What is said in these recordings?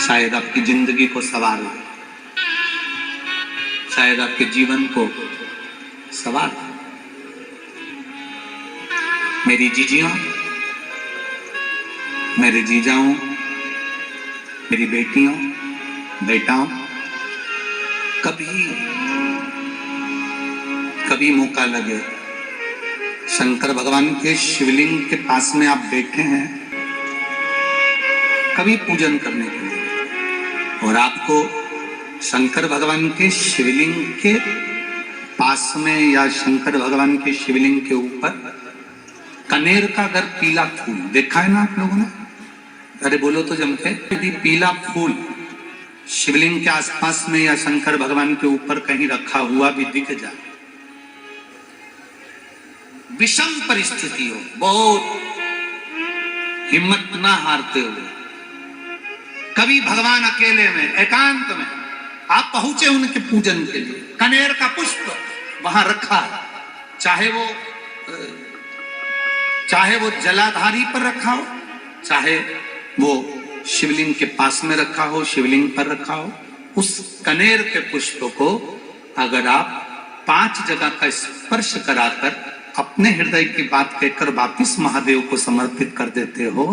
शायद आपकी जिंदगी को सवार, शायद आपके जीवन को सवार। मेरी जीजियों, मेरे जीजाओं, मेरी बेटियों, बेटाओं, कभी मौका लगे शंकर भगवान के शिवलिंग के पास में आप बैठे हैं, कभी पूजन करने के लिए, और आपको शंकर भगवान के शिवलिंग के पास में या शंकर भगवान के शिवलिंग के ऊपर कनेर का अगर पीला फूल देखा है ना आप लोगों ने, अरे बोलो तो जम के, यदि पीला फूल शिवलिंग के आसपास में या शंकर भगवान के ऊपर कहीं रखा हुआ भी दिख जाए, विषम परिस्थिति हो, बहुत हिम्मत ना हारते हुए, कभी भगवान अकेले में एकांत में आप पहुंचे उनके पूजन के लिए, कनेर का पुष्प वहां रखा है, चाहे वो जलाधारी पर रखा हो, चाहे वो शिवलिंग के पास में रखा हो, शिवलिंग पर रखा हो, उस कनेर के पुष्प को अगर आप 5 जगह का स्पर्श कराकर अपने हृदय की बात कहकर वापिस महादेव को समर्पित कर देते हो,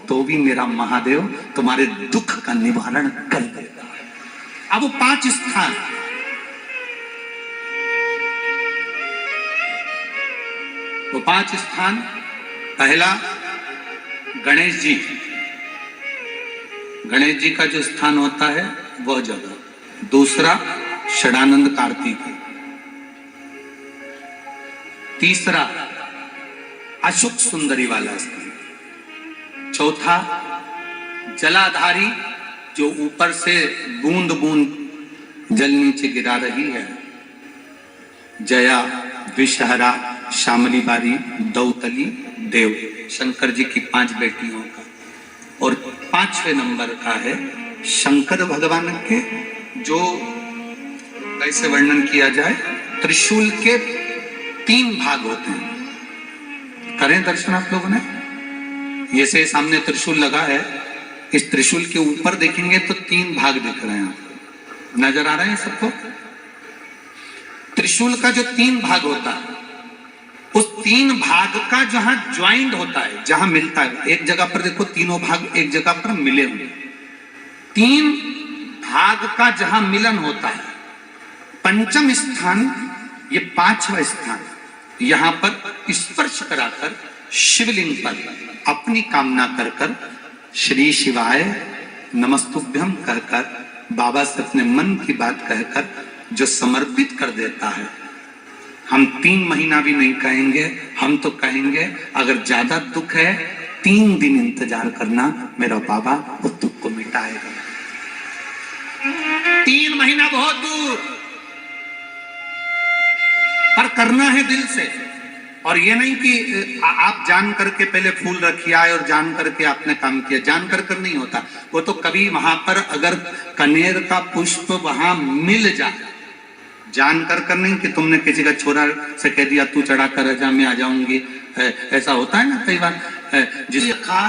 तो भी मेरा महादेव तुम्हारे दुख का निवारण कर देगा। अब वो 5 स्थान, वो 5 स्थान, पहला गणेश जी, गणेश जी का जो स्थान होता है वह जगह। दूसरा षडानंद कार्तिक, तीसरा अशोक सुंदरी वाला स्थान, चौथा जलाधारी जो ऊपर से बूंद बूंद जल नीचे गिरा रही है, जया, विषहरा, श्यामली बारी, दौतली, देव, शंकर जी की 5 बेटियों का। और 5वें नंबर का है शंकर भगवान के, जो कैसे वर्णन किया जाए, त्रिशूल के 3 भाग होते हैं। करें दर्शन आप लोगों ने, ये से सामने त्रिशूल लगा है, इस त्रिशूल के ऊपर देखेंगे तो 3 भाग दिख रहे हैं आपको, नजर आ रहे हैं सबको? त्रिशूल का जो 3 भाग होता है, उस 3 भाग का जहां ज्वाइंट होता है, जहां मिलता है, एक जगह पर देखो तीनों भाग एक जगह पर मिले हुए, 3 भाग का जहां मिलन होता है, 5वां स्थान, ये 5वां स्थान, यहां पर स्पर्श कराकर शिवलिंग पर अपनी कामना कर कर श्री शिवाय नमस्तुभ्यम कहकर बाबा से अपने मन की बात कहकर जो समर्पित कर देता है, हम 3 महीना भी नहीं कहेंगे, हम तो कहेंगे अगर ज्यादा दुख है 3 दिन इंतजार करना, मेरा बाबा वो दुख को मिटाएगा। 3 महीना बहुत दूर, पर करना है दिल से। और ये नहीं कि आप जान करके पहले फूल रखिए आए और जान करके आपने काम किया, जान कर नहीं होता वो तो। कभी वहां पर अगर कनेर का पुष्प वहां मिल जाए, जान कर नहीं कि तुमने किसी का छोरा से कह दिया तू चढ़ा कर जा, मैं आ जाऊंगी, ऐसा होता है ना कई बार। जिसने कहा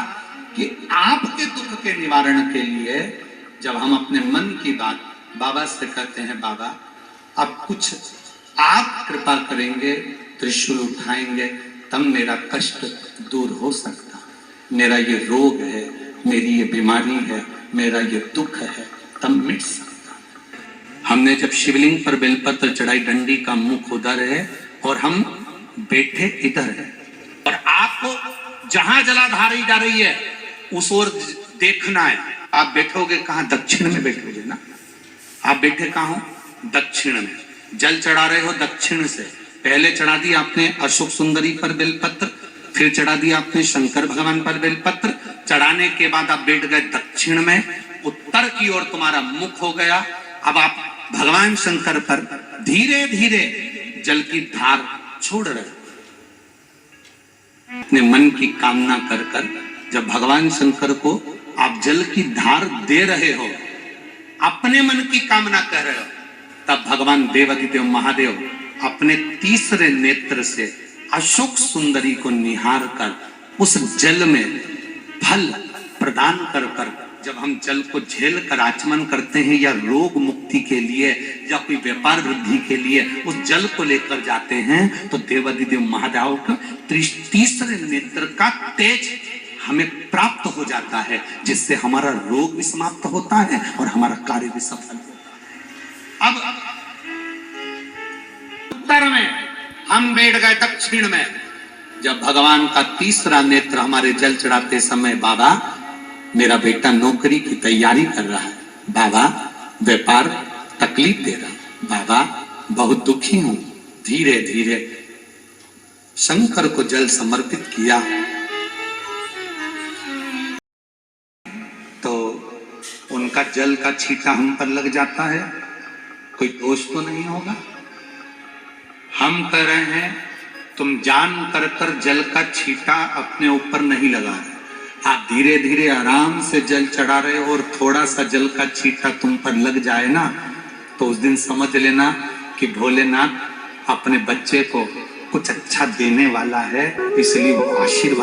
कि आपके दुख के निवारण के लिए जब हम अपने मन की बात बाबा से कहते हैं, बाबा अब कुछ आप कृपा करेंगे, त्रिशूल उठाएंगे, तब मेरा कष्ट दूर हो सकता, मेरा ये रोग है, मेरी ये बीमारी है, मेरा ये दुख है, तब मिट सकता। हमने जब शिवलिंग पर बेलपत्र चढ़ाई, डंडी का मुख उधर है और हम बैठे इधर है, और आपको जहां जलाधारी जा रही है उस ओर देखना है। आप बैठोगे कहां? दक्षिण में बैठोगे ना। आप बैठे कहां हो? दक्षिण में। जल चढ़ा रहे हो दक्षिण से, पहले चढ़ा दिया आपने अशोक सुंदरी पर बेलपत्र, फिर चढ़ा दिया आपने शंकर भगवान पर बेलपत्र, चढ़ाने के बाद आप बैठ गए दक्षिण में, उत्तर की ओर तुम्हारा मुख हो गया। अब आप भगवान शंकर पर धीरे धीरे जल की धार छोड़ रहे, अपने मन की कामना कर कर जब भगवान शंकर को आप जल की धार दे रहे हो, अपने मन की कामना कर रहे हो, तब भगवान देवादिदेव महादेव अपने तीसरे नेत्र से अशोक सुंदरी को निहार कर उस जल में फल प्रदान कर कर जब हम जल को झेल कर आचमन करते हैं या रोग मुक्ति के लिए या कोई व्यापार वृद्धि के लिए उस जल को लेकर जाते हैं, तो देवादिदेव महादेव का तीसरे नेत्र का तेज हमें प्राप्त हो जाता है, जिससे हमारा रोग भी समाप्त होता है और हमारा कार्य भी सफल होता है। अब उत्तर में हम बैठ गए दक्षिण में। जब भगवान का तीसरा नेत्र हमारे जल चढ़ाते समय, बाबा मेरा बेटा नौकरी की तैयारी कर रहा है, बाबा व्यापार तकलीफ दे रहा, बाबा बहुत दुखी हूं, धीरे धीरे शंकर को जल समर्पित किया तो उनका जल का छींटा हम पर लग जाता है, कोई दोष तो नहीं होगा। हम कह रहे हैं तुम जान कर कर जल का छींटा अपने ऊपर नहीं लगा रहे, आप धीरे धीरे आराम से जल चढ़ा रहे हो और थोड़ा सा जल का छींटा तुम पर लग जाए ना, तो उस दिन समझ लेना कि भोलेनाथ अपने बच्चे को कुछ अच्छा देने वाला है, इसलिए वो आशीर्वाद